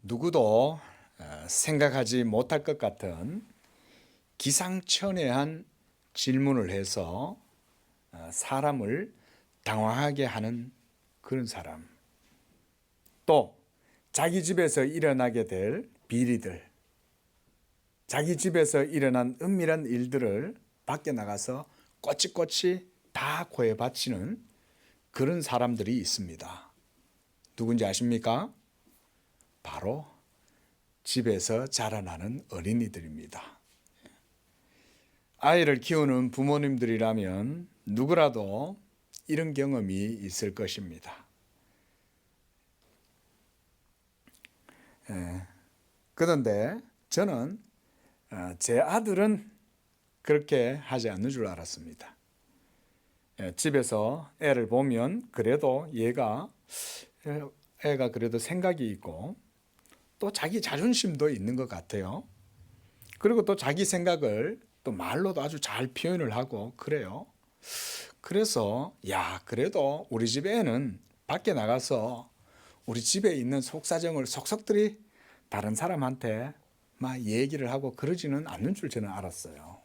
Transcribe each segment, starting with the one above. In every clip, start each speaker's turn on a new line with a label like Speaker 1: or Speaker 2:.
Speaker 1: 누구도 생각하지 못할 것 같은 기상천외한 질문을 해서 사람을 당황하게 하는 그런 사람. 또 자기 집에서 일어나게 될 비리들, 자기 집에서 일어난 은밀한 일들을 밖에 나가서 꼬치꼬치 다 고해 바치는 그런 사람들이 있습니다. 누군지 아십니까? 바로 집에서 자라나는 어린이들입니다. 아이를 키우는 부모님들이라면 누구라도 이런 경험이 있을 것입니다. 그런데 저는 제 아들은 그렇게 하지 않는 줄 알았습니다. 집에서 애를 보면 그래도 애가 그래도 생각이 있고 또 자기 자존심도 있는 것 같아요. 그리고 또 자기 생각을 또 말로도 아주 잘 표현을 하고 그래요. 그래서 그래도 우리 집 애는 밖에 나가서 우리 집에 있는 속사정을 속속들이 다른 사람한테 막 얘기를 하고 그러지는 않는 줄 저는 알았어요.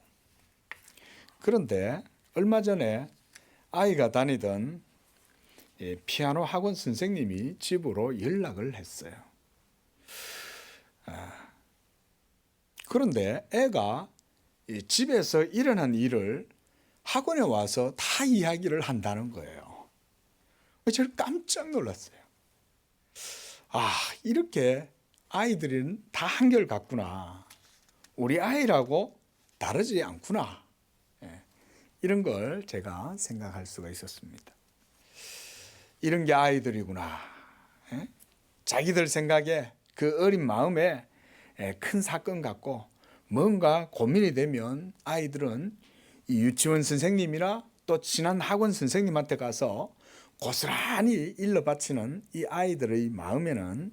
Speaker 1: 그런데 얼마 전에 아이가 다니던 피아노 학원 선생님이 집으로 연락을 했어요. 그런데 애가 집에서 일어난 일을 학원에 와서 다 이야기를 한다는 거예요. 저는 깜짝 놀랐어요. 이렇게 아이들은 다 한결같구나. 우리 아이라고 다르지 않구나. 이런 걸 제가 생각할 수가 있었습니다. 이런 게 아이들이구나. 자기들 생각에 그 어린 마음에 큰 사건 같고 뭔가 고민이 되면 아이들은 이 유치원 선생님이나 또 친한 학원 선생님한테 가서 고스란히 일러 바치는 이 아이들의 마음에는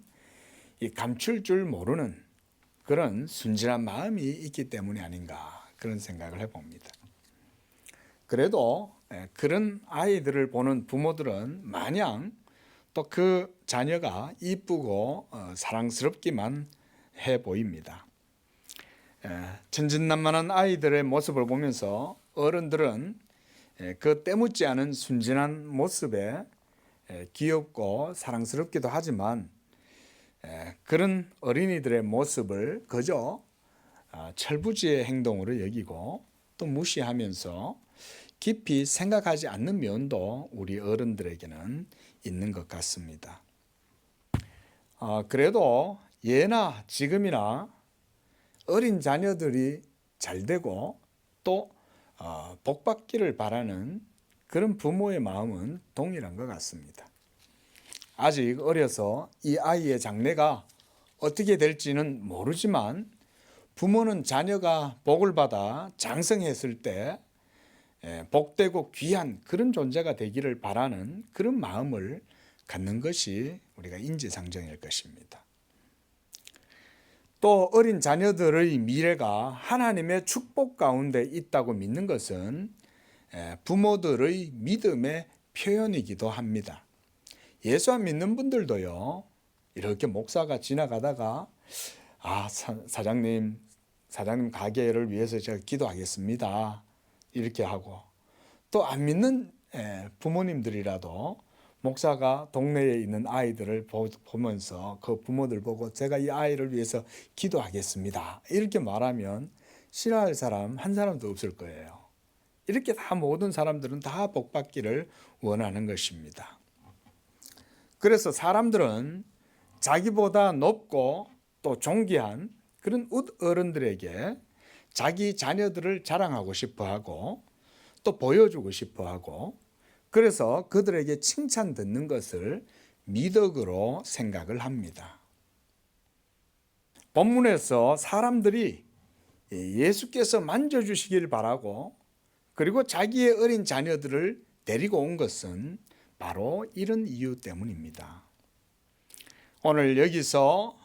Speaker 1: 이 감출 줄 모르는 그런 순진한 마음이 있기 때문이 아닌가 그런 생각을 해봅니다. 그래도 그런 아이들을 보는 부모들은 마냥 또 그 자녀가 이쁘고 사랑스럽기만 해 보입니다. 천진난만한 아이들의 모습을 보면서 어른들은 그 때묻지 않은 순진한 모습에 귀엽고 사랑스럽기도 하지만 그런 어린이들의 모습을 그저 철부지의 행동으로 여기고 또 무시하면서 깊이 생각하지 않는 면도 우리 어른들에게는 있는 것 같습니다. 그래도 예나 지금이나 어린 자녀들이 잘 되고 또 복받기를 바라는 그런 부모의 마음은 동일한 것 같습니다. 아직 어려서 이 아이의 장래가 어떻게 될지는 모르지만 부모는 자녀가 복을 받아 장성했을 때 복되고 귀한 그런 존재가 되기를 바라는 그런 마음을 갖는 것이 우리가 인지상정일 것입니다. 또 어린 자녀들의 미래가 하나님의 축복 가운데 있다고 믿는 것은 부모들의 믿음의 표현이기도 합니다. 예수 안 믿는 분들도요, 이렇게 목사가 지나가다가 사장님 가게를 위해서 제가 기도하겠습니다. 이렇게 하고 또 안 믿는 부모님들이라도 목사가 동네에 있는 아이들을 보면서 그 부모들 보고 제가 이 아이를 위해서 기도하겠습니다. 이렇게 말하면 싫어할 사람 한 사람도 없을 거예요. 이렇게 다 모든 사람들은 다 복받기를 원하는 것입니다. 그래서 사람들은 자기보다 높고 또 존귀한 그런 어른들에게 자기 자녀들을 자랑하고 싶어하고 또 보여주고 싶어하고 그래서 그들에게 칭찬 듣는 것을 미덕으로 생각을 합니다. 본문에서 사람들이 예수께서 만져주시길 바라고 그리고 자기의 어린 자녀들을 데리고 온 것은 바로 이런 이유 때문입니다. 오늘 여기서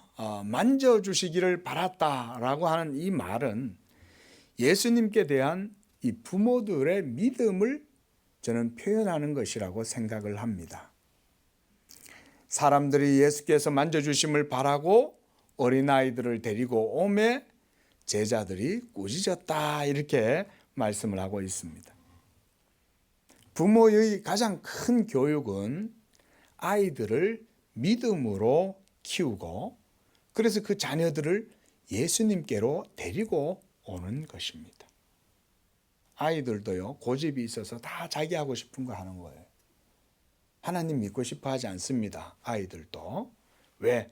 Speaker 1: 만져주시기를 바랐다라고 하는 이 말은 예수님께 대한 이 부모들의 믿음을 저는 표현하는 것이라고 생각을 합니다. 사람들이 예수께서 만져주심을 바라고 어린아이들을 데리고 오매 제자들이 꾸짖었다 이렇게 말씀을 하고 있습니다. 부모의 가장 큰 교육은 아이들을 믿음으로 키우고 그래서 그 자녀들을 예수님께로 데리고 오는 것입니다. 아이들도요, 고집이 있어서 다 자기 하고 싶은 거 하는 거예요. 하나님 믿고 싶어 하지 않습니다. 아이들도. 왜?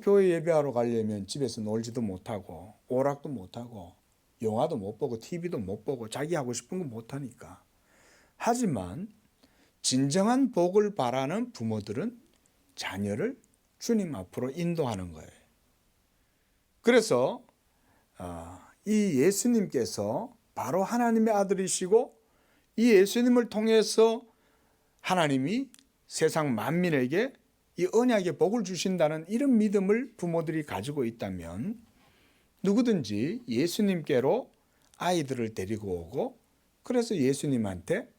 Speaker 1: 교회 예배하러 가려면 집에서 놀지도 못하고 오락도 못하고 영화도 못 보고 TV도 못 보고 자기 하고 싶은 거 못하니까. 하지만 진정한 복을 바라는 부모들은 자녀를 주님 앞으로 인도하는 거예요. 그래서 이 예수님께서 바로 하나님의 아들이시고 이 예수님을 통해서 하나님이 세상 만민에게 이 언약의 복을 주신다는 이런 믿음을 부모들이 가지고 있다면 누구든지 예수님께로 아이들을 데리고 오고 그래서 예수님한테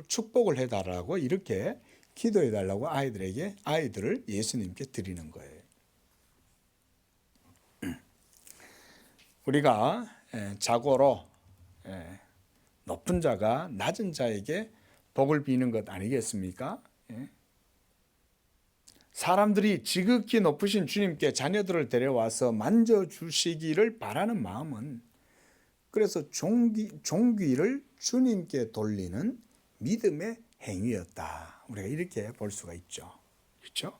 Speaker 1: 축복을 해달라고 이렇게 기도해달라고 아이들을 예수님께 드리는 거예요. 우리가 자고로 높은 자가 낮은 자에게 복을 비는 것 아니겠습니까? 사람들이 지극히 높으신 주님께 자녀들을 데려와서 만져주시기를 바라는 마음은 그래서 종귀를 주님께 돌리는 믿음의 행위였다. 우리가 이렇게 볼 수가 있죠. 그렇죠?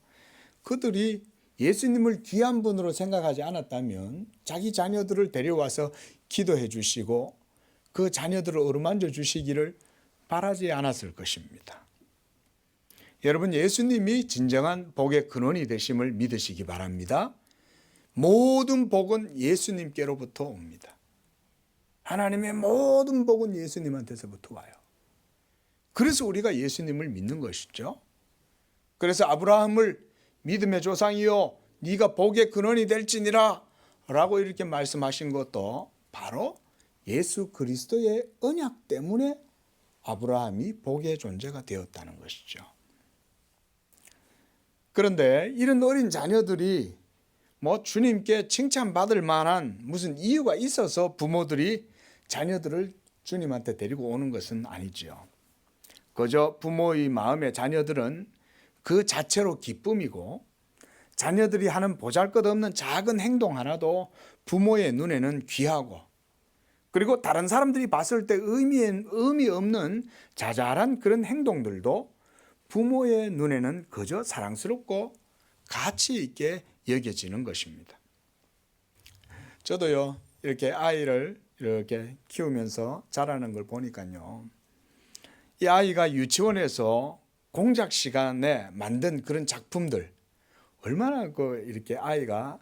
Speaker 1: 그들이 예수님을 귀한 분으로 생각하지 않았다면 자기 자녀들을 데려와서 기도해 주시고 그 자녀들을 어루만져 주시기를 바라지 않았을 것입니다. 여러분, 예수님이 진정한 복의 근원이 되심을 믿으시기 바랍니다. 모든 복은 예수님께로부터 옵니다. 하나님의 모든 복은 예수님한테서부터 와요. 그래서 우리가 예수님을 믿는 것이죠. 그래서 아브라함을 믿음의 조상이요 네가 복의 근원이 될지니라 라고 이렇게 말씀하신 것도 바로 예수 그리스도의 언약 때문에 아브라함이 복의 존재가 되었다는 것이죠. 그런데 이런 어린 자녀들이 주님께 칭찬받을 만한 무슨 이유가 있어서 부모들이 자녀들을 주님한테 데리고 오는 것은 아니지요. 그저 부모의 마음에 자녀들은 그 자체로 기쁨이고 자녀들이 하는 보잘것없는 작은 행동 하나도 부모의 눈에는 귀하고 그리고 다른 사람들이 봤을 때 의미 없는 자잘한 그런 행동들도 부모의 눈에는 그저 사랑스럽고 가치 있게 여겨지는 것입니다. 저도요, 이렇게 아이를 이렇게 키우면서 자라는 걸 보니까요, 이 아이가 유치원에서 공작 시간에 만든 그런 작품들, 얼마나 이렇게 아이가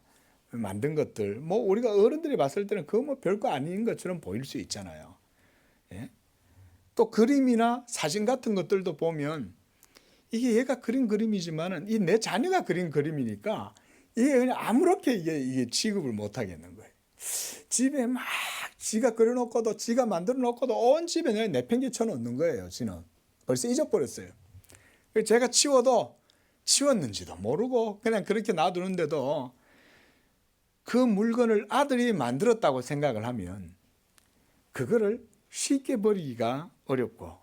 Speaker 1: 만든 것들, 우리가 어른들이 봤을 때는 그거 별거 아닌 것처럼 보일 수 있잖아요. 예? 또 그림이나 사진 같은 것들도 보면 이게 얘가 그린 그림이지만은 이 내 자녀가 그린 그림이니까 이게 그냥 아무렇게 이게 취급을 못 하겠는 거예요. 집에 막 지가 그려놓고도 지가 만들어 놓고도 온 집에 그냥 내팽개쳐 놓는 거예요. 지는 벌써 잊어버렸어요. 제가 치워도 치웠는지도 모르고 그냥 그렇게 놔두는데도 그 물건을 아들이 만들었다고 생각을 하면 그거를 쉽게 버리기가 어렵고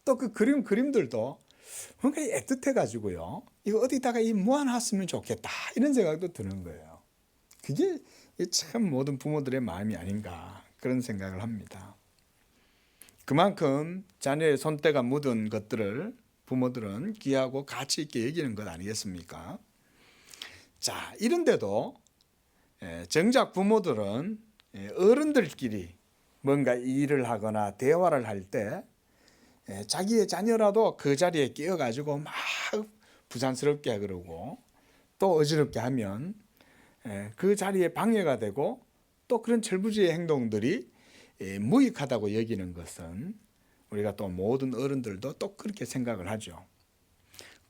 Speaker 1: 또 그 그림들도 뭔가 애틋해 가지고요, 이거 어디다가 모아놨으면 좋겠다 이런 생각도 드는 거예요. 그게 참 모든 부모들의 마음이 아닌가 그런 생각을 합니다. 그만큼 자녀의 손때가 묻은 것들을 부모들은 귀하고 가치 있게 여기는 것 아니겠습니까? 자, 이런데도 정작 부모들은 어른들끼리 뭔가 일을 하거나 대화를 할 때 자기의 자녀라도 그 자리에 끼어가지고 막 부산스럽게 그러고 또 어지럽게 하면 그 자리에 방해가 되고 또 그런 철부지의 행동들이 무익하다고 여기는 것은 우리가 또 모든 어른들도 또 그렇게 생각을 하죠.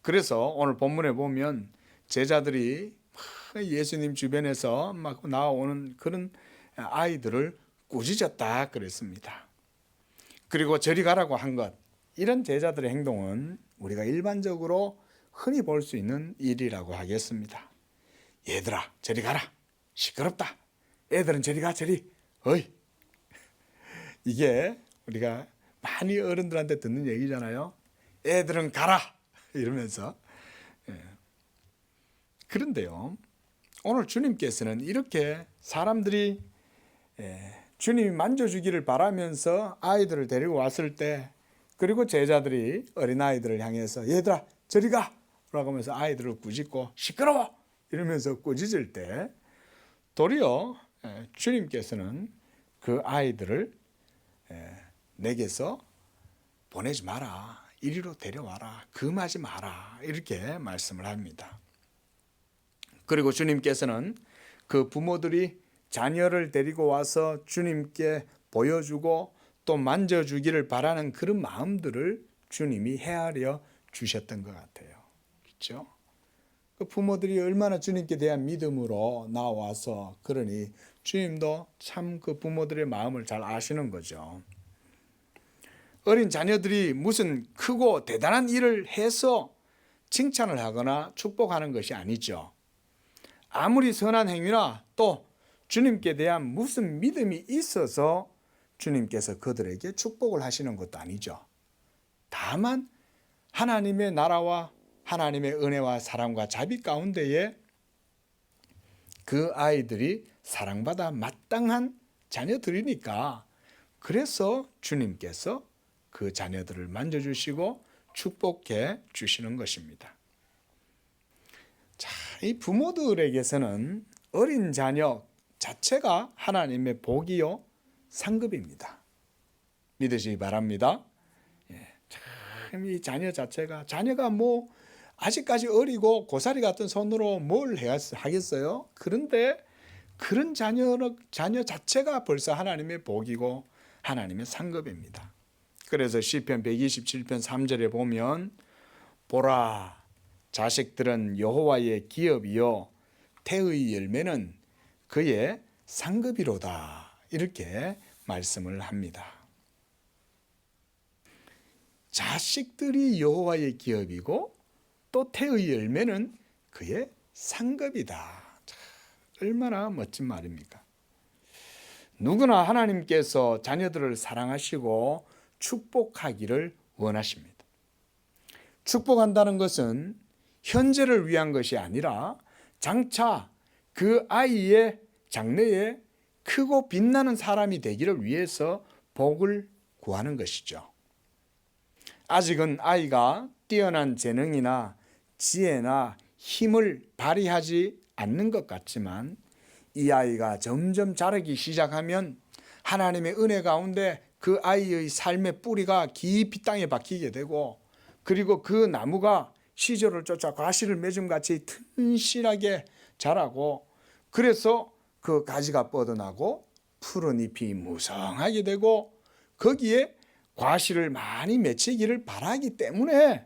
Speaker 1: 그래서 오늘 본문에 보면 제자들이 예수님 주변에서 막 나오는 그런 아이들을 꾸짖었다 그랬습니다. 그리고 저리 가라고 한 것, 이런 제자들의 행동은 우리가 일반적으로 흔히 볼 수 있는 일이라고 하겠습니다. 얘들아 저리 가라, 시끄럽다, 애들은 저리 가, 저리, 어이. 이게 우리가 많이 어른들한테 듣는 얘기잖아요. 애들은 가라 이러면서. 그런데요, 오늘 주님께서는 이렇게 사람들이 주님이 만져주기를 바라면서 아이들을 데리고 왔을 때, 그리고 제자들이 어린아이들을 향해서 얘들아 저리 가 라고 하면서 아이들을 꾸짖고 시끄러워 이러면서 꾸짖을 때, 도리어 주님께서는 그 아이들을 내게서 보내지 마라, 이리로 데려와라, 금하지 마라, 이렇게 말씀을 합니다. 그리고 주님께서는 그 부모들이 자녀를 데리고 와서 주님께 보여주고 또 만져주기를 바라는 그런 마음들을 주님이 헤아려 주셨던 것 같아요. 그렇죠? 그 부모들이 얼마나 주님께 대한 믿음으로 나와서, 그러니 주님도 참 그 부모들의 마음을 잘 아시는 거죠. 어린 자녀들이 무슨 크고 대단한 일을 해서 칭찬을 하거나 축복하는 것이 아니죠. 아무리 선한 행위나 또 주님께 대한 무슨 믿음이 있어서 주님께서 그들에게 축복을 하시는 것도 아니죠. 다만 하나님의 나라와 하나님의 은혜와 사랑과 자비 가운데에 그 아이들이 사랑받아 마땅한 자녀들이니까, 그래서 주님께서 그 자녀들을 만져주시고 축복해 주시는 것입니다. 자, 이 부모들에게서는 어린 자녀 자체가 하나님의 복이요 상급입니다. 믿으시기 바랍니다. 참 이 자녀 자체가, 자녀가 뭐 아직까지 어리고 고사리 같은 손으로 뭘 하겠어요? 그런데 그런 자녀 자체가 벌써 하나님의 복이고 하나님의 상급입니다. 그래서 시편 127편 3절에 보면 보라, 자식들은 여호와의 기업이요 태의 열매는 그의 상급이로다, 이렇게 말씀을 합니다. 자식들이 여호와의 기업이고 또 태의 열매는 그의 상급이다. 얼마나 멋진 말입니까? 누구나 하나님께서 자녀들을 사랑하시고 축복하기를 원하십니다. 축복한다는 것은 현재를 위한 것이 아니라 장차 그 아이의 장래에 크고 빛나는 사람이 되기를 위해서 복을 구하는 것이죠. 아직은 아이가 뛰어난 재능이나 지혜나 힘을 발휘하지 않는 것 같지만, 이 아이가 점점 자라기 시작하면 하나님의 은혜 가운데 그 아이의 삶의 뿌리가 깊이 땅에 박히게 되고, 그리고 그 나무가 시절을 쫓아 과실을 맺음같이 튼실하게 자라고, 그래서 그 가지가 뻗어나고 푸른 잎이 무성하게 되고 거기에 과실을 많이 맺히기를 바라기 때문에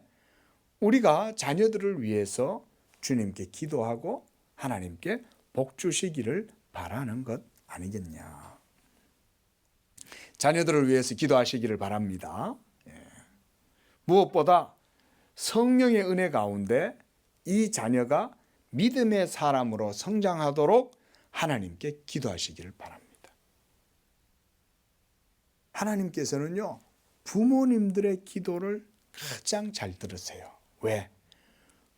Speaker 1: 우리가 자녀들을 위해서 주님께 기도하고 하나님께 복 주시기를 바라는 것 아니겠냐. 자녀들을 위해서 기도하시기를 바랍니다. 무엇보다 성령의 은혜 가운데 이 자녀가 믿음의 사람으로 성장하도록 하나님께 기도하시기를 바랍니다. 하나님께서는요, 부모님들의 기도를 가장 잘 들으세요. 왜?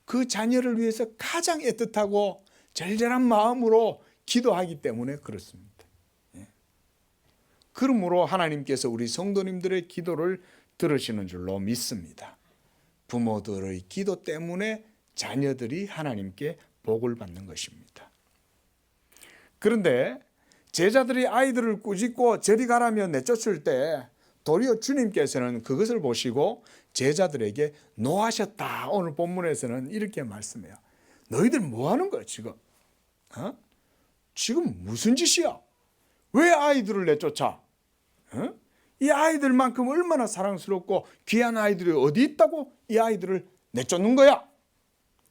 Speaker 1: 그 자녀를 위해서 가장 애틋하고 절절한 마음으로 기도하기 때문에 그렇습니다. 그러므로 하나님께서 우리 성도님들의 기도를 들으시는 줄로 믿습니다. 부모들의 기도 때문에 자녀들이 하나님께 복을 받는 것입니다. 그런데 제자들이 아이들을 꾸짖고 저리 가라며 내쫓을 때 도리어 주님께서는 그것을 보시고 제자들에게 노하셨다. 오늘 본문에서는 이렇게 말씀해요. 너희들 뭐 하는 거야 지금? 지금 무슨 짓이야? 왜 아이들을 내쫓아? 이 아이들만큼 얼마나 사랑스럽고 귀한 아이들이 어디 있다고 이 아이들을 내쫓는 거야?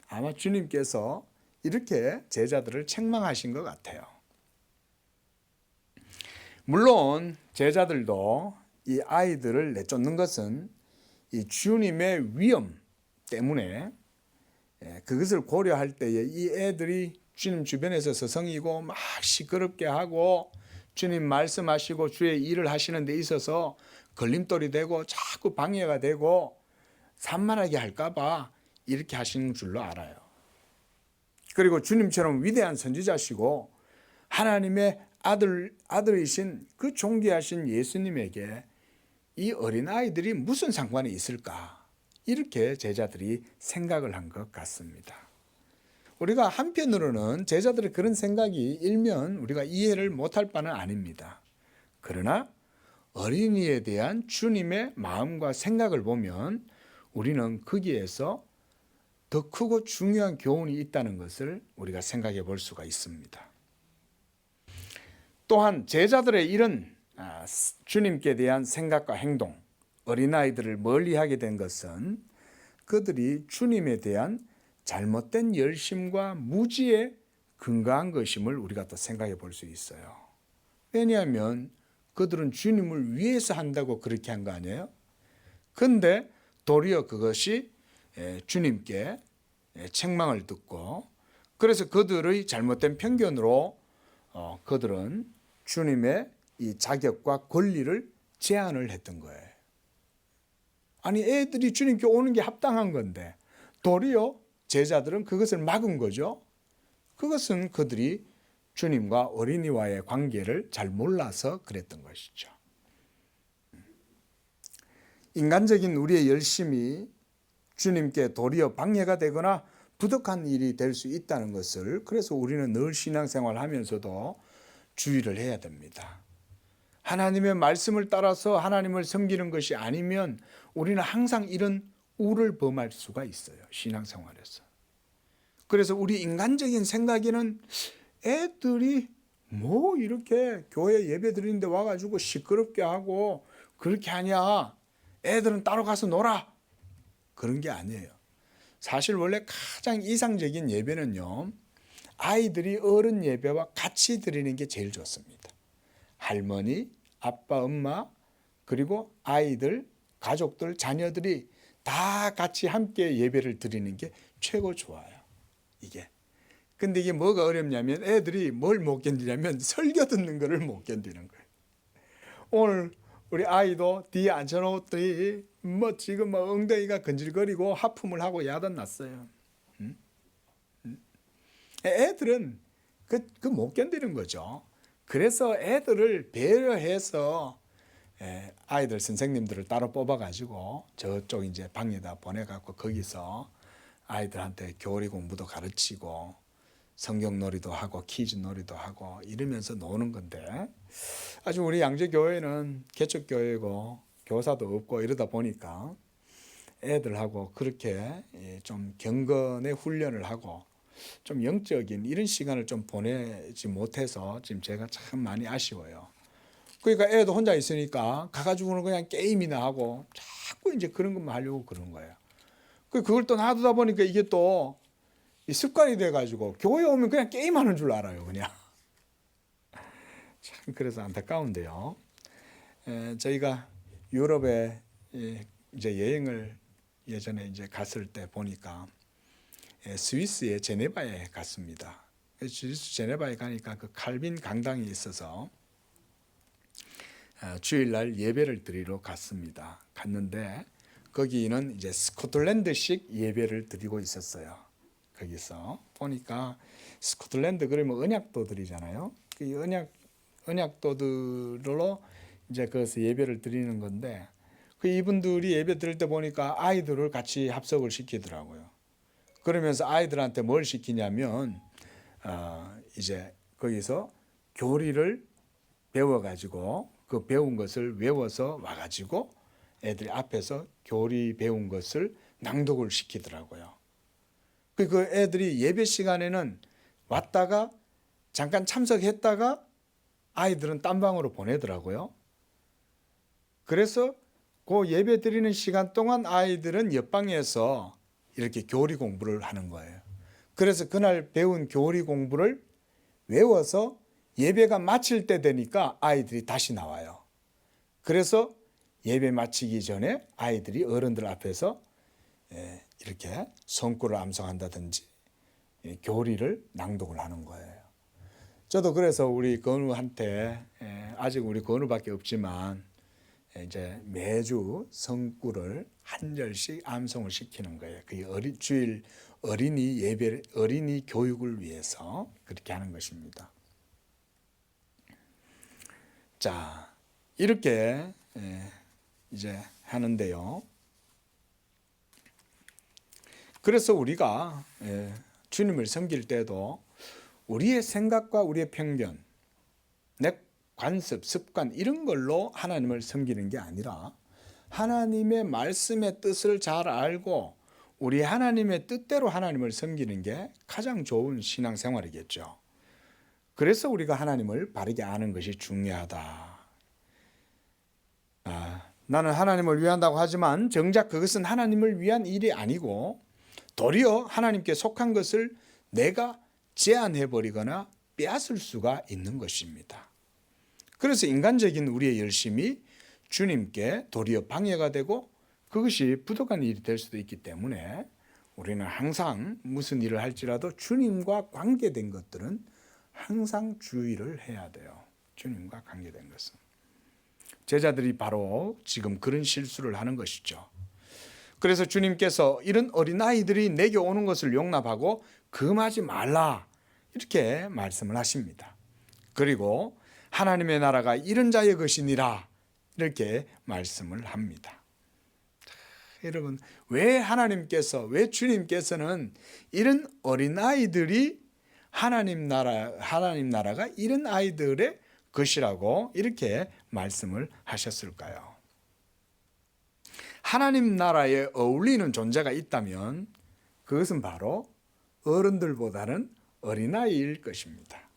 Speaker 1: 아마 주님께서 이렇게 제자들을 책망하신 것 같아요. 물론 제자들도 이 아이들을 내쫓는 것은 이 주님의 위엄 때문에 그것을 고려할 때에 이 애들이 주님 주변에서 서성이고 막 시끄럽게 하고 주님 말씀하시고 주의 일을 하시는 데 있어서 걸림돌이 되고 자꾸 방해가 되고 산만하게 할까 봐 이렇게 하시는 줄로 알아요. 그리고 주님처럼 위대한 선지자시고 하나님의 아들이신 그 존귀하신 예수님에게 이 어린아이들이 무슨 상관이 있을까? 이렇게 제자들이 생각을 한 것 같습니다. 우리가 한편으로는 제자들의 그런 생각이 일면 우리가 이해를 못할 바는 아닙니다. 그러나 어린이에 대한 주님의 마음과 생각을 보면 우리는 거기에서 더 크고 중요한 교훈이 있다는 것을 우리가 생각해 볼 수가 있습니다. 또한 제자들의 이런 주님께 대한 생각과 행동, 어린아이들을 멀리하게 된 것은 그들이 주님에 대한 잘못된 열심과 무지에 근거한 것임을 우리가 또 생각해 볼 수 있어요. 왜냐하면 그들은 주님을 위해서 한다고 그렇게 한 거 아니에요? 그런데 도리어 그것이 주님께 책망을 듣고 그래서 그들의 잘못된 편견으로 그들은 주님의 이 자격과 권리를 제한을 했던 거예요. 아니 애들이 주님께 오는 게 합당한 건데 도리어 제자들은 그것을 막은 거죠. 그것은 그들이 주님과 어린이와의 관계를 잘 몰라서 그랬던 것이죠. 인간적인 우리의 열심이 주님께 도리어 방해가 되거나 부족한 일이 될 수 있다는 것을 그래서 우리는 늘 신앙생활을 하면서도 주의를 해야 됩니다. 하나님의 말씀을 따라서 하나님을 섬기는 것이 아니면 우리는 항상 이런 우를 범할 수가 있어요. 신앙생활에서. 그래서 우리 인간적인 생각에는 애들이 뭐 이렇게 교회 예배 드리는데 와가지고 시끄럽게 하고 그렇게 하냐. 애들은 따로 가서 놀아. 그런 게 아니에요. 사실 원래 가장 이상적인 예배는요. 아이들이 어른 예배와 같이 드리는 게 제일 좋습니다. 할머니, 아빠, 엄마, 그리고 아이들, 가족들, 자녀들이 다 같이 함께 예배를 드리는 게 최고 좋아요. 이게. 근데 이게 뭐가 어렵냐면 애들이 뭘 못 견디냐면 설교 듣는 거를 못 견디는 거예요. 오늘 우리 아이도 뒤에 앉혀놓더니 뭐 지금 뭐 엉덩이가 건질거리고 하품을 하고 야단 났어요. 애들은 그 못 견디는 거죠. 그래서 애들을 배려해서 아이들 선생님들을 따로 뽑아가지고 저쪽 이제 방에다 보내갖고 거기서 아이들한테 교리 공부도 가르치고 성경놀이도 하고 퀴즈놀이도 하고 이러면서 노는 건데 아주 우리 양재교회는 개척교회고 교사도 없고 이러다 보니까 애들하고 그렇게 좀 경건의 훈련을 하고 좀 영적인 이런 시간을 좀 보내지 못해서 지금 제가 참 많이 아쉬워요. 그러니까 애도 혼자 있으니까 가가지고는 그냥 게임이나 하고 자꾸 이제 그런 것만 하려고 그러는 거예요. 그걸 또 놔두다 보니까 이게 또 습관이 돼가지고 교회 오면 그냥 게임하는 줄 알아요, 그냥. 참 그래서 안타까운데요. 저희가 유럽에 이제 여행을 예전에 이제 갔을 때 보니까 스위스의 제네바에 갔습니다. 스위스 제네바에 가니까 그 칼빈 강당이 있어서 주일날 예배를 드리러 갔는데 거기는 이제 스코틀랜드식 예배를 드리고 있었어요. 거기서 보니까 스코틀랜드 그러면 언약도들이잖아요. 그 언약도들로 이제 거기서 예배를 드리는 건데 그 이분들이 예배 드릴 때 보니까 아이들을 같이 합석을 시키더라고요. 그러면서 아이들한테 뭘 시키냐면 이제 거기서 교리를 배워가지고 그 배운 것을 외워서 와가지고 애들 앞에서 교리 배운 것을 낭독을 시키더라고요. 그 애들이 예배 시간에는 왔다가 잠깐 참석했다가 아이들은 딴 방으로 보내더라고요. 그래서 그 예배 드리는 시간 동안 아이들은 옆방에서 이렇게 교리 공부를 하는 거예요. 그래서 그날 배운 교리 공부를 외워서 예배가 마칠 때 되니까 아이들이 다시 나와요. 그래서 예배 마치기 전에 아이들이 어른들 앞에서 이렇게 성구를 암송한다든지 교리를 낭독을 하는 거예요. 저도 그래서 우리 건우한테 아직 우리 건우밖에 없지만 이제 매주 성구를 한 절씩 암송을 시키는 거예요. 그 주일 어린이 예배, 어린이 교육을 위해서 그렇게 하는 것입니다. 자, 이렇게 이제 하는데요. 그래서 우리가 주님을 섬길 때도 우리의 생각과 우리의 편견, 내 관습, 습관 이런 걸로 하나님을 섬기는 게 아니라 하나님의 말씀의 뜻을 잘 알고 우리 하나님의 뜻대로 하나님을 섬기는 게 가장 좋은 신앙생활이겠죠. 그래서 우리가 하나님을 바르게 아는 것이 중요하다. 나는 하나님을 위한다고 하지만 정작 그것은 하나님을 위한 일이 아니고 도리어 하나님께 속한 것을 내가 제한해버리거나 빼앗을 수가 있는 것입니다. 그래서 인간적인 우리의 열심이 주님께 도리어 방해가 되고 그것이 부족한 일이 될 수도 있기 때문에 우리는 항상 무슨 일을 할지라도 주님과 관계된 것들은 항상 주의를 해야 돼요. 주님과 관계된 것은. 제자들이 바로 지금 그런 실수를 하는 것이죠. 그래서 주님께서 이런 어린아이들이 내게 오는 것을 용납하고 금하지 말라 이렇게 말씀을 하십니다. 그리고 하나님의 나라가 이런 자의 것이니라 이렇게 말씀을 합니다. 여러분, 왜 주님께서는 이런 어린아이들이 하나님 나라가 이런 아이들의 것이라고 이렇게 말씀을 하셨을까요? 하나님 나라에 어울리는 존재가 있다면 그것은 바로 어른들보다는 어린아이일 것입니다.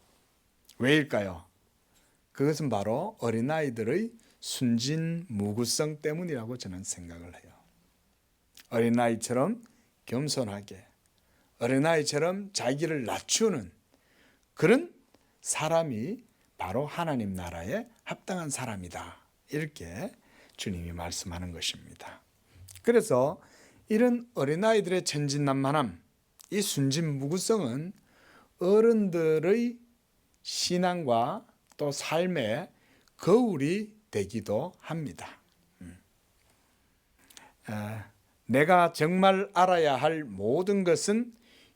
Speaker 1: 왜일까요? 그것은 바로 어린아이들의 순진무구성 때문이라고 저는 생각을 해요. 어린아이처럼 겸손하게, 어린아이처럼 자기를 낮추는 그런 사람이 바로 하나님 나라에 합당한 사람이다. 이렇게 주님이 말씀하는 것입니다. 그래서 이런 어린아이들의 천진난만함, 이 순진무구성은 어른들의 신앙과 또 삶의 거울이 되기도 합니다. 내가 정말 알아야 할 모든 것은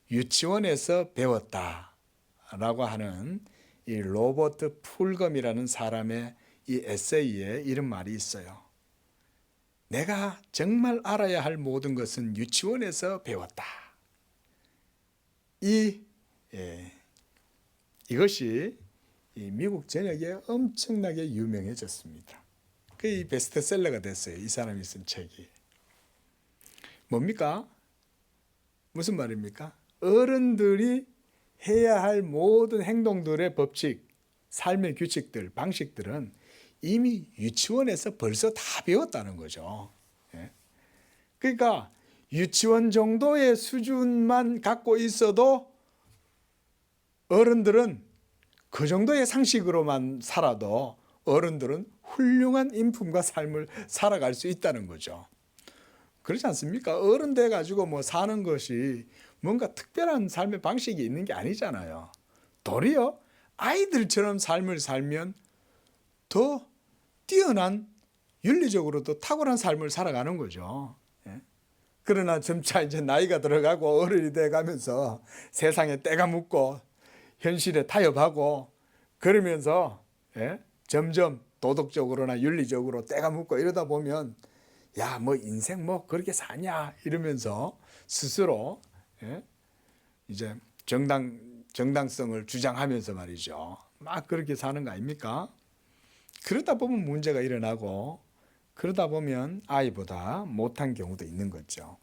Speaker 1: 유치원에서 배웠다라고 하는 이 로버트 풀검이라는 사람의 이 에세이에 이런 말이 있어요. 내가 정말 알아야 할 모든 것은 유치원에서 배웠다. 이것이 미국 전역에 엄청나게 유명해졌습니다. 그 베스트셀러가 됐어요. 이 사람이 쓴 책이. 뭡니까? 무슨 말입니까? 어른들이 해야 할 모든 행동들의 법칙, 삶의 규칙들, 방식들은 이미 유치원에서 벌써 다 배웠다는 거죠. 그러니까 유치원 정도의 수준만 갖고 있어도 어른들은 그 정도의 상식으로만 살아도 어른들은 훌륭한 인품과 삶을 살아갈 수 있다는 거죠. 그렇지 않습니까? 어른 돼 가지고 뭐 사는 것이 뭔가 특별한 삶의 방식이 있는 게 아니잖아요. 도리어 아이들처럼 삶을 살면 더 뛰어난 윤리적으로도 탁월한 삶을 살아가는 거죠. 그러나 점차 이제 나이가 들어가고 어른이 돼 가면서 세상에 때가 묻고 현실에 타협하고 그러면서 점점 도덕적으로나 윤리적으로 때가 묻고 이러다 보면 야, 뭐 인생 뭐 그렇게 사냐 이러면서 스스로 이제 정당성을 주장하면서 말이죠. 막 그렇게 사는 거 아닙니까? 그러다 보면 문제가 일어나고 그러다 보면 아이보다 못한 경우도 있는 거죠.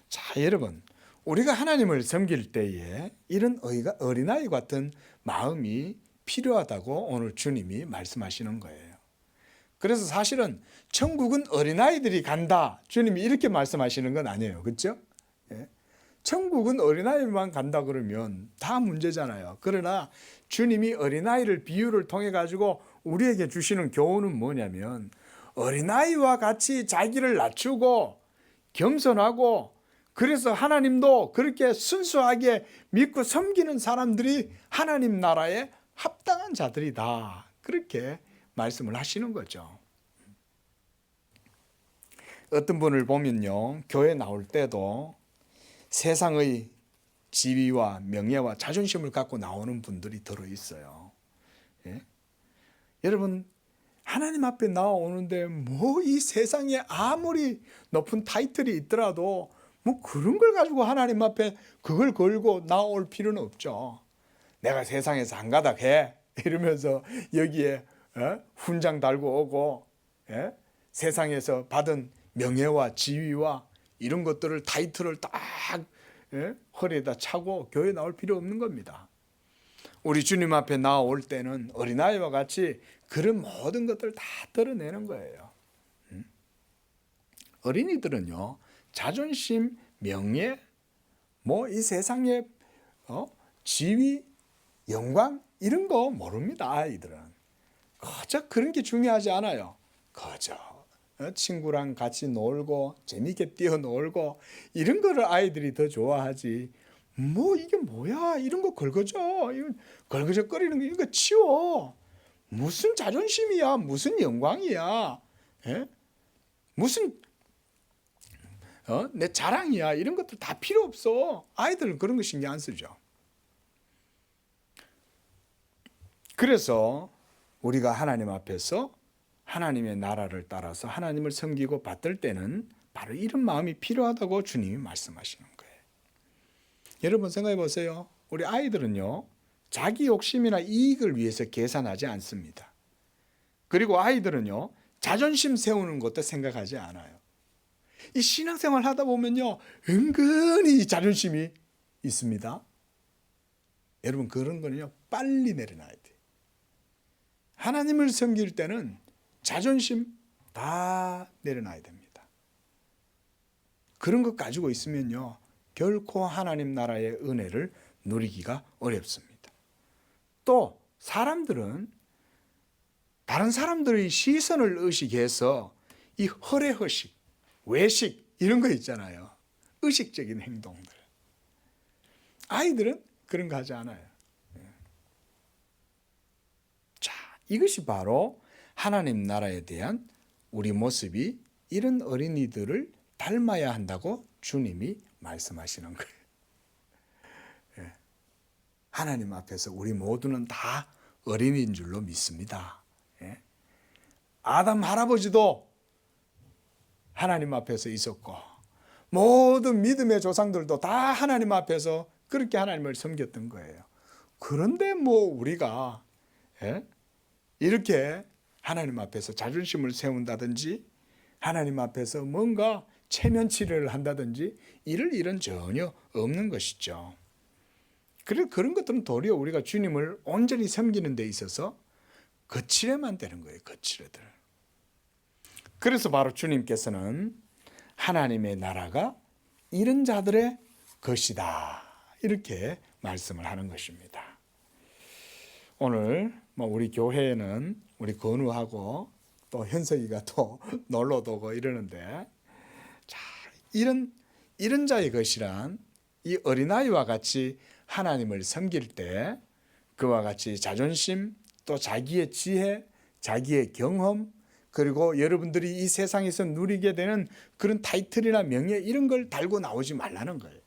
Speaker 1: 자, 여러분, 우리가 하나님을 섬길 때에 이런 어린아이 같은 마음이 필요하다고 오늘 주님이 말씀하시는 거예요. 그래서 사실은 천국은 어린아이들이 간다. 주님이 이렇게 말씀하시는 건 아니에요. 그렇죠? 천국은 어린아이만 간다 그러면 다 문제잖아요. 그러나 주님이 어린아이를 비유를 통해 가지고 우리에게 주시는 교훈은 뭐냐면 어린아이와 같이 자기를 낮추고 겸손하고 그래서 하나님도 그렇게 순수하게 믿고 섬기는 사람들이 하나님 나라에 합당한 자들이다. 그렇게 말씀을 하시는 거죠. 어떤 분을 보면요, 교회 나올 때도 세상의 지위와 명예와 자존심을 갖고 나오는 분들이 들어있어요. 예? 여러분, 하나님 앞에 나오는데 뭐 이 세상에 아무리 높은 타이틀이 있더라도 뭐 그런 걸 가지고 하나님 앞에 그걸 걸고 나올 필요는 없죠. 내가 세상에서 한 가닥 해 이러면서 여기에 훈장 달고 오고, 세상에서 받은 명예와 지위와 이런 것들을, 타이틀을 딱 허리에다 차고 교회 나올 필요 없는 겁니다. 우리 주님 앞에 나올 때는 어린아이와 같이 그런 모든 것들을 다 드러내는 거예요. 어린이들은요, 자존심, 명예, 뭐 이 세상의 지위, 영광 이런 거 모릅니다. 아이들은 그저 그런 게 중요하지 않아요. 그저 친구랑 같이 놀고 재미있게 뛰어놀고 이런 거를 아이들이 더 좋아하지. 뭐 이게 뭐야, 이런 거 걸거져, 이건 걸거적거리는 거, 이거 치워. 무슨 자존심이야, 무슨 영광이야, 무슨 내 자랑이야, 이런 것들 다 필요 없어. 아이들은 그런 거 신경 안 쓰죠. 그래서 우리가 하나님 앞에서 하나님의 나라를 따라서 하나님을 섬기고 받들 때는 바로 이런 마음이 필요하다고 주님이 말씀하시는 거예요. 여러분 생각해 보세요. 우리 아이들은요, 자기 욕심이나 이익을 위해서 계산하지 않습니다. 그리고 아이들은요, 자존심 세우는 것도 생각하지 않아요. 이 신앙생활 하다 보면요, 은근히 자존심이 있습니다. 여러분 그런 거는요, 빨리 내려놔야 돼요. 하나님을 섬길 때는 자존심 다 내려놔야 됩니다. 그런 것 가지고 있으면요, 결코 하나님 나라의 은혜를 누리기가 어렵습니다. 또 사람들은 다른 사람들의 시선을 의식해서 이 허례허식, 외식 이런 거 있잖아요. 의식적인 행동들. 아이들은 그런 거 하지 않아요. 자, 이것이 바로 하나님 나라에 대한 우리 모습이 이런 어린이들을 닮아야 한다고 주님이 말씀하시는 거예요. 하나님 앞에서 우리 모두는 다 어린이인 줄로 믿습니다. 아담 할아버지도 하나님 앞에서 있었고, 모든 믿음의 조상들도 다 하나님 앞에서 그렇게 하나님을 섬겼던 거예요. 그런데 뭐 우리가 이렇게 하나님 앞에서 자존심을 세운다든지 하나님 앞에서 뭔가 체면치레를 한다든지 이럴 일은 전혀 없는 것이죠. 그런 것들은 도리어 우리가 주님을 온전히 섬기는 데 있어서 거칠에만 되는 거예요. 거칠애들. 그래서 바로 주님께서는 하나님의 나라가 이런 자들의 것이다, 이렇게 말씀을 하는 것입니다. 오늘 우리 교회에는 우리 건우하고 또 현석이가 또 놀러도 오고 이러는데, 자, 이런 자의 것이란 이 어린아이와 같이 하나님을 섬길 때 그와 같이 자존심, 또 자기의 지혜, 자기의 경험, 그리고 여러분들이 이 세상에서 누리게 되는 그런 타이틀이나 명예 이런 걸 달고 나오지 말라는 거예요.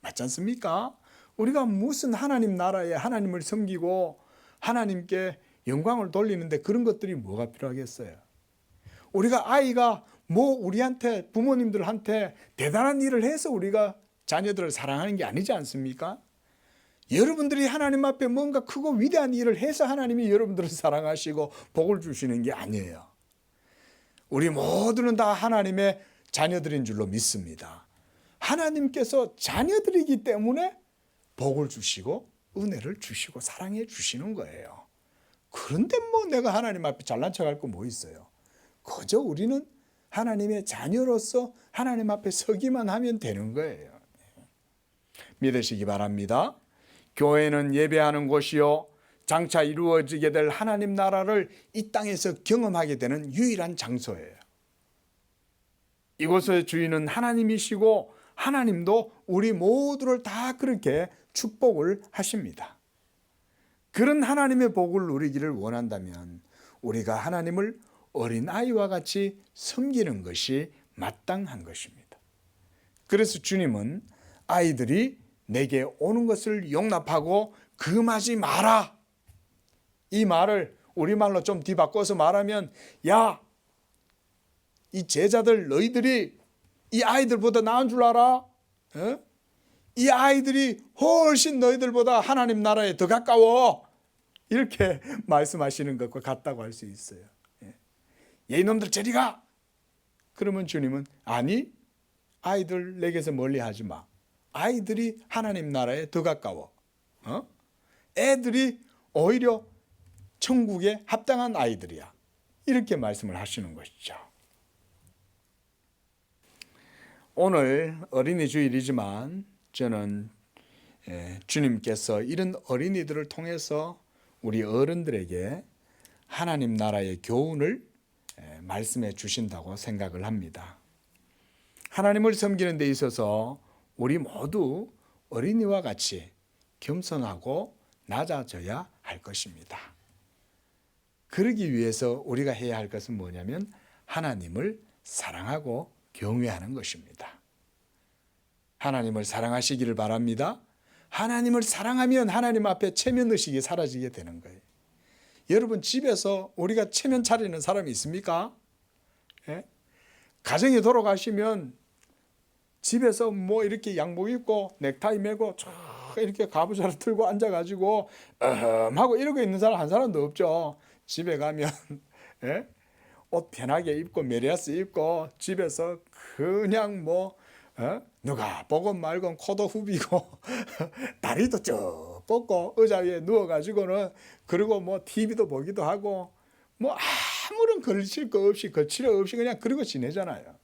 Speaker 1: 맞지 않습니까? 우리가 무슨 하나님 나라에 하나님을 섬기고 하나님께 영광을 돌리는데 그런 것들이 뭐가 필요하겠어요? 우리가 아이가 뭐 우리한테, 부모님들한테 대단한 일을 해서 우리가 자녀들을 사랑하는 게 아니지 않습니까? 여러분들이 하나님 앞에 뭔가 크고 위대한 일을 해서 하나님이 여러분들을 사랑하시고 복을 주시는 게 아니에요. 우리 모두는 다 하나님의 자녀들인 줄로 믿습니다. 하나님께서 자녀들이기 때문에 복을 주시고 은혜를 주시고 사랑해 주시는 거예요. 그런데 뭐 내가 하나님 앞에 잘난 척할 거 뭐 있어요? 그저 우리는 하나님의 자녀로서 하나님 앞에 서기만 하면 되는 거예요. 믿으시기 바랍니다. 교회는 예배하는 곳이요, 장차 이루어지게 될 하나님 나라를 이 땅에서 경험하게 되는 유일한 장소예요. 이곳의 주인은 하나님이시고 하나님도 우리 모두를 다 그렇게 축복을 하십니다. 그런 하나님의 복을 누리기를 원한다면 우리가 하나님을 어린아이와 같이 섬기는 것이 마땅한 것입니다. 그래서 주님은 아이들이 내게 오는 것을 용납하고 금하지 마라. 이 말을 우리말로 좀 뒤바꿔서 말하면, 야, 이 제자들 너희들이 이 아이들보다 나은 줄 알아? 어? 이 아이들이 훨씬 너희들보다 하나님 나라에 더 가까워. 이렇게 말씀하시는 것과 같다고 할 수 있어요. 예, 이놈들 저리 가. 그러면 주님은 아니, 아이들 내게서 멀리 하지 마. 아이들이 하나님 나라에 더 가까워. 애들이 오히려 천국에 합당한 아이들이야. 이렇게 말씀을 하시는 것이죠. 오늘 어린이 주일이지만 저는 주님께서 이런 어린이들을 통해서 우리 어른들에게 하나님 나라의 교훈을 말씀해 주신다고 생각을 합니다. 하나님을 섬기는 데 있어서 우리 모두 어린이와 같이 겸손하고 낮아져야 할 것입니다. 그러기 위해서 우리가 해야 할 것은 뭐냐면 하나님을 사랑하고 경외하는 것입니다. 하나님을 사랑하시기를 바랍니다. 하나님을 사랑하면 하나님 앞에 체면의식이 사라지게 되는 거예요. 여러분, 집에서 우리가 체면 차리는 사람이 있습니까? 예? 가정에 돌아가시면 집에서 뭐 이렇게 양복 입고 넥타이 매고 쫙 이렇게 가부좌를 들고 앉아가지고 하고 이러고 있는 사람 한 사람도 없죠. 집에 가면 예? 옷 편하게 입고 메리아스 입고 집에서 그냥 뭐 누가 보건 말건 코도 후비고 다리도 쭉 뻗고 의자 위에 누워가지고는 그리고 뭐 TV도 보기도 하고 뭐 아무런 걸칠 거 없이 거칠어 없이 그냥 그러고 지내잖아요.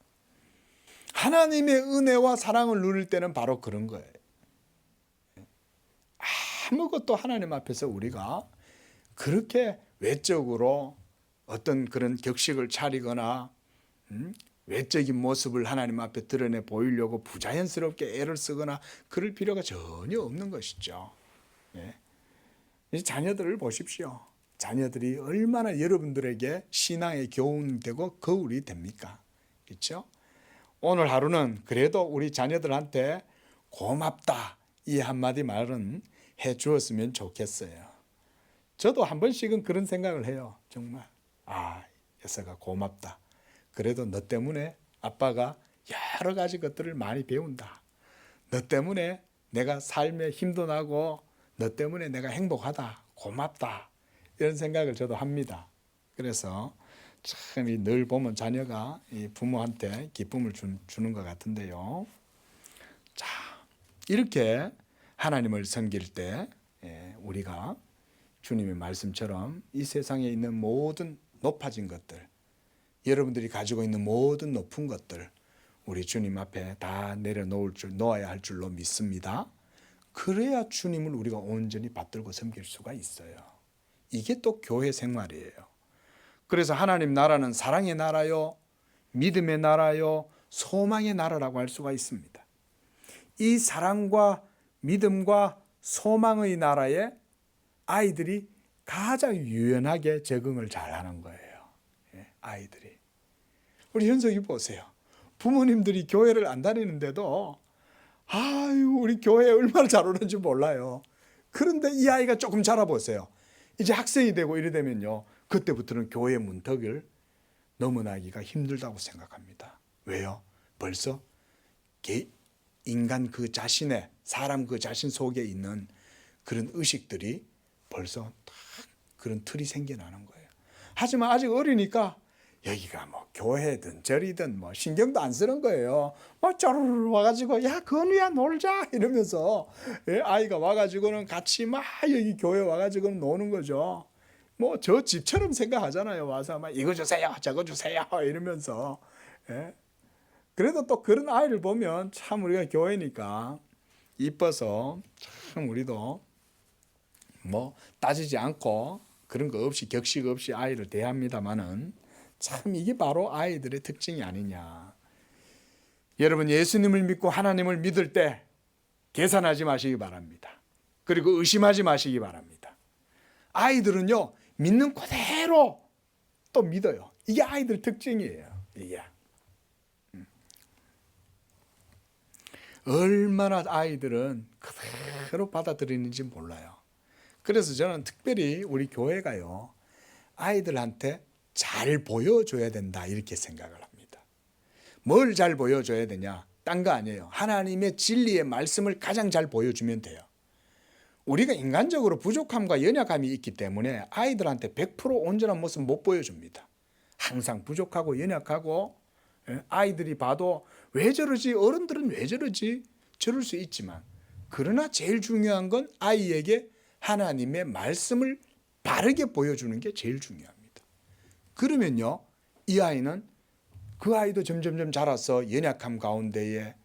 Speaker 1: 하나님의 은혜와 사랑을 누릴 때는 바로 그런 거예요. 아무것도 하나님 앞에서 우리가 그렇게 외적으로 어떤 그런 격식을 차리거나 외적인 모습을 하나님 앞에 드러내 보이려고 부자연스럽게 애를 쓰거나 그럴 필요가 전혀 없는 것이죠. 이 자녀들을 보십시오. 자녀들이 얼마나 여러분들에게 신앙의 교훈이 되고 거울이 됩니까? 그렇죠? 오늘 하루는 그래도 우리 자녀들한테 고맙다 이 한마디 말은 해 주었으면 좋겠어요. 저도 한 번씩은 그런 생각을 해요. 정말 녀석아 고맙다. 그래도 너 때문에 아빠가 여러 가지 것들을 많이 배운다. 너 때문에 내가 삶에 힘도 나고 너 때문에 내가 행복하다. 고맙다. 이런 생각을 저도 합니다. 그래서 참 늘 보면 자녀가 부모한테 기쁨을 주는 것 같은데요. 자, 이렇게 하나님을 섬길 때 우리가 주님의 말씀처럼 이 세상에 있는 모든 높아진 것들, 여러분들이 가지고 있는 모든 높은 것들 우리 주님 앞에 다 놓아야 할 줄로 믿습니다. 그래야 주님을 우리가 온전히 받들고 섬길 수가 있어요. 이게 또 교회 생활이에요. 그래서 하나님 나라는 사랑의 나라요, 믿음의 나라요, 소망의 나라라고 할 수가 있습니다. 이 사랑과 믿음과 소망의 나라에 아이들이 가장 유연하게 적응을 잘하는 거예요. 아이들이. 우리 현석이 보세요. 부모님들이 교회를 안 다니는데도 우리 교회에 얼마나 잘 오는지 몰라요. 그런데 이 아이가 조금 자라보세요. 이제 학생이 되고 이래 되면요, 그때부터는 교회 문턱을 넘어나기가 힘들다고 생각합니다. 왜요? 벌써 인간 그 자신의, 사람 그 자신 속에 있는 그런 의식들이 벌써 딱 그런 틀이 생겨나는 거예요. 하지만 아직 어리니까 여기가 뭐 교회든 절이든 뭐 신경도 안 쓰는 거예요. 뭐 쪼르르 와가지고 야 건우야 놀자 이러면서 아이가 와가지고는 같이 막 여기 교회 와가지고는 노는 거죠. 뭐 저 집처럼 생각하잖아요. 와서 막 이거 주세요 저거 주세요 이러면서. 그래도 또 그런 아이를 보면 참 우리가 교회니까 이뻐서 참 우리도 뭐 따지지 않고 그런 거 없이 격식 없이 아이를 대합니다마는 참 이게 바로 아이들의 특징이 아니냐. 여러분, 예수님을 믿고 하나님을 믿을 때 계산하지 마시기 바랍니다. 그리고 의심하지 마시기 바랍니다. 아이들은요, 믿는 그대로 또 믿어요. 이게 아이들 특징이에요. 이게 얼마나 아이들은 그대로 받아들이는지 몰라요. 그래서 저는 특별히 우리 교회가요, 아이들한테 잘 보여줘야 된다 이렇게 생각을 합니다. 뭘 잘 보여줘야 되냐? 딴 거 아니에요. 하나님의 진리의 말씀을 가장 잘 보여주면 돼요. 우리가 인간적으로 부족함과 연약함이 있기 때문에 아이들한테 100% 온전한 모습 못 보여줍니다. 항상 부족하고 연약하고, 아이들이 봐도 왜 저러지? 어른들은 왜 저러지? 저럴 수 있지만, 그러나 제일 중요한 건 아이에게 하나님의 말씀을 바르게 보여주는 게 제일 중요합니다. 그러면요, 이 아이는 그 아이도 점점점 자라서 연약함 가운데에,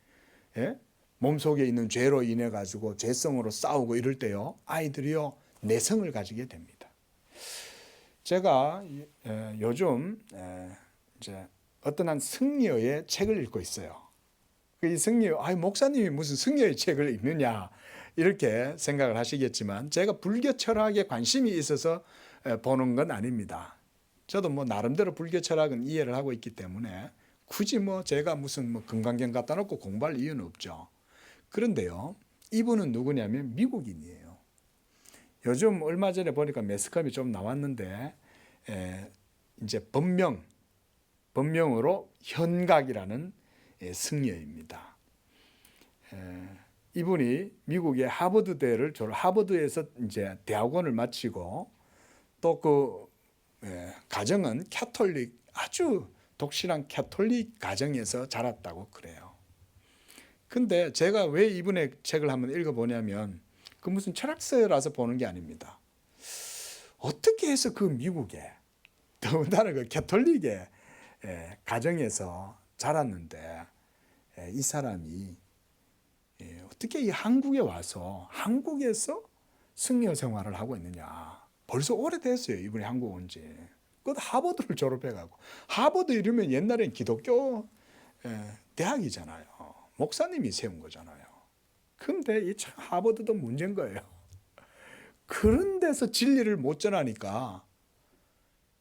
Speaker 1: 몸속에 있는 죄로 인해 가지고 죄성으로 싸우고 이럴 때요, 아이들이요 내성을 가지게 됩니다. 제가 요즘 이제 어떤 한 승려의 책을 읽고 있어요. 이 승려, 목사님이 무슨 승려의 책을 읽느냐 이렇게 생각을 하시겠지만, 제가 불교 철학에 관심이 있어서 보는 건 아닙니다. 저도 뭐 나름대로 불교 철학은 이해를 하고 있기 때문에 굳이 뭐 제가 무슨 금강경 갖다 놓고 공부할 이유는 없죠. 그런데요, 이분은 누구냐면 미국인이에요. 요즘 얼마 전에 보니까 매스컴이 좀 나왔는데, 이제 본명으로 현각이라는 승려입니다. 이분이 미국의 하버드대를 하버드에서 이제 대학원을 마치고, 또 그 가정은 캐톨릭, 아주 독실한 캐톨릭 가정에서 자랐다고 그래요. 근데 제가 왜 이분의 책을 한번 읽어보냐면, 그 무슨 철학서라서 보는 게 아닙니다. 어떻게 해서 그 미국에, 더군다나 그 캐톨릭의 가정에서 자랐는데, 이 사람이 어떻게 이 한국에 와서 한국에서 승려 생활을 하고 있느냐. 벌써 오래됐어요, 이분이 한국 온 지. 그 하버드를 졸업해가고, 하버드 이러면 옛날엔 기독교 대학이잖아요. 목사님이 세운 거잖아요. 근데 이 참 하버드도 문제인 거예요. 그런 데서 진리를 못 전하니까,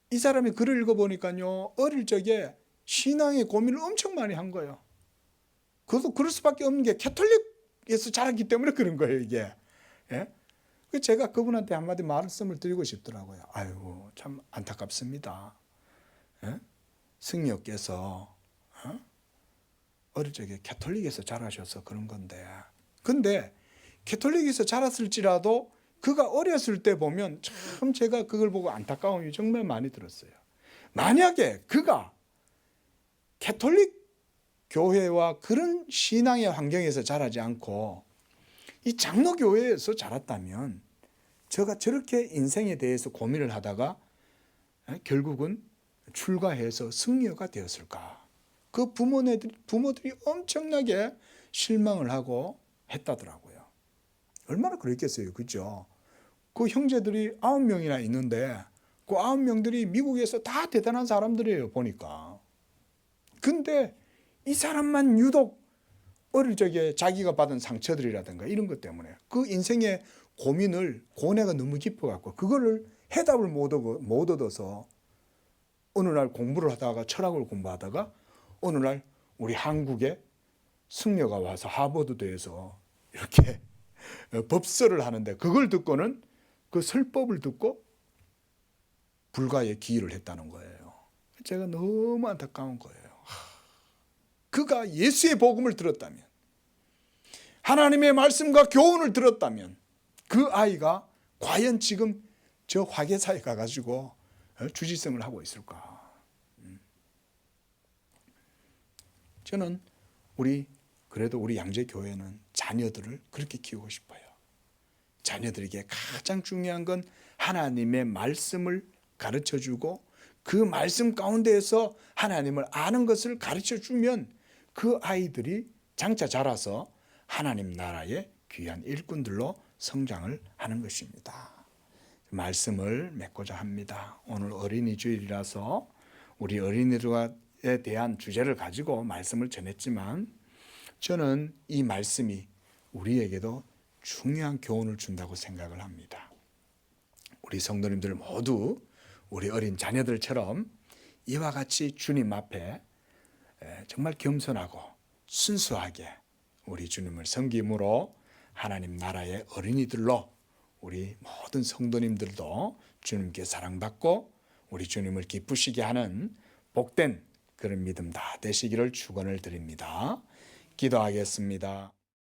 Speaker 1: 이 사람이 글을 읽어보니까요, 어릴 적에 신앙의 고민을 엄청 많이 한 거예요. 그것도 그럴 수밖에 없는 게 캐톨릭에서 자랐기 때문에 그런 거예요, 이게. 제가 그분한테 한마디 말씀을 드리고 싶더라고요. 아이고, 참 안타깝습니다. 승려께서 어릴 적에 캐톨릭에서 자라셔서 그런 건데, 근데 캐톨릭에서 자랐을지라도 그가 어렸을 때 보면 참 제가 그걸 보고 안타까움이 정말 많이 들었어요. 만약에 그가 캐톨릭 교회와 그런 신앙의 환경에서 자라지 않고 이 장로교회에서 자랐다면, 저가 저렇게 인생에 대해서 고민을 하다가 결국은 출가해서 승려가 되었을까? 그 부모들이 엄청나게 실망을 하고 했다더라고요. 얼마나 그랬겠어요, 그죠? 그 형제들이 9명이나 있는데 그 9명들이 미국에서 다 대단한 사람들이에요, 보니까. 근데 이 사람만 유독 어릴 적에 자기가 받은 상처들이라든가 이런 것 때문에 그 인생의 고뇌가 너무 깊어갖고 그거를 해답을 못 얻어서 어느 날 공부를 하다가, 철학을 공부하다가 어느 날 우리 한국에 승려가 와서 하버드대에서 이렇게 법설을 하는데, 그걸 듣고는 그 설법을 듣고 불가의 기일을 했다는 거예요. 제가 너무 안타까운 거예요. 그가 예수의 복음을 들었다면, 하나님의 말씀과 교훈을 들었다면, 그 아이가 과연 지금 저 화계사에 가가지고 주지성을 하고 있을까? 저는 그래도 우리 양재교회는 자녀들을 그렇게 키우고 싶어요. 자녀들에게 가장 중요한 건 하나님의 말씀을 가르쳐주고, 그 말씀 가운데에서 하나님을 아는 것을 가르쳐주면 그 아이들이 장차 자라서 하나님 나라의 귀한 일꾼들로 성장을 하는 것입니다. 말씀을 맺고자 합니다. 오늘 어린이 주일이라서 우리 어린이들에 대한 주제를 가지고 말씀을 전했지만, 저는 이 말씀이 우리에게도 중요한 교훈을 준다고 생각을 합니다. 우리 성도님들 모두 우리 어린 자녀들처럼 이와 같이 주님 앞에 정말 겸손하고 순수하게 우리 주님을 섬김으로 하나님 나라의 어린이들로 우리 모든 성도님들도 주님께 사랑받고 우리 주님을 기쁘시게 하는 복된 그런 믿음 다 되시기를 축원을 드립니다. 기도하겠습니다.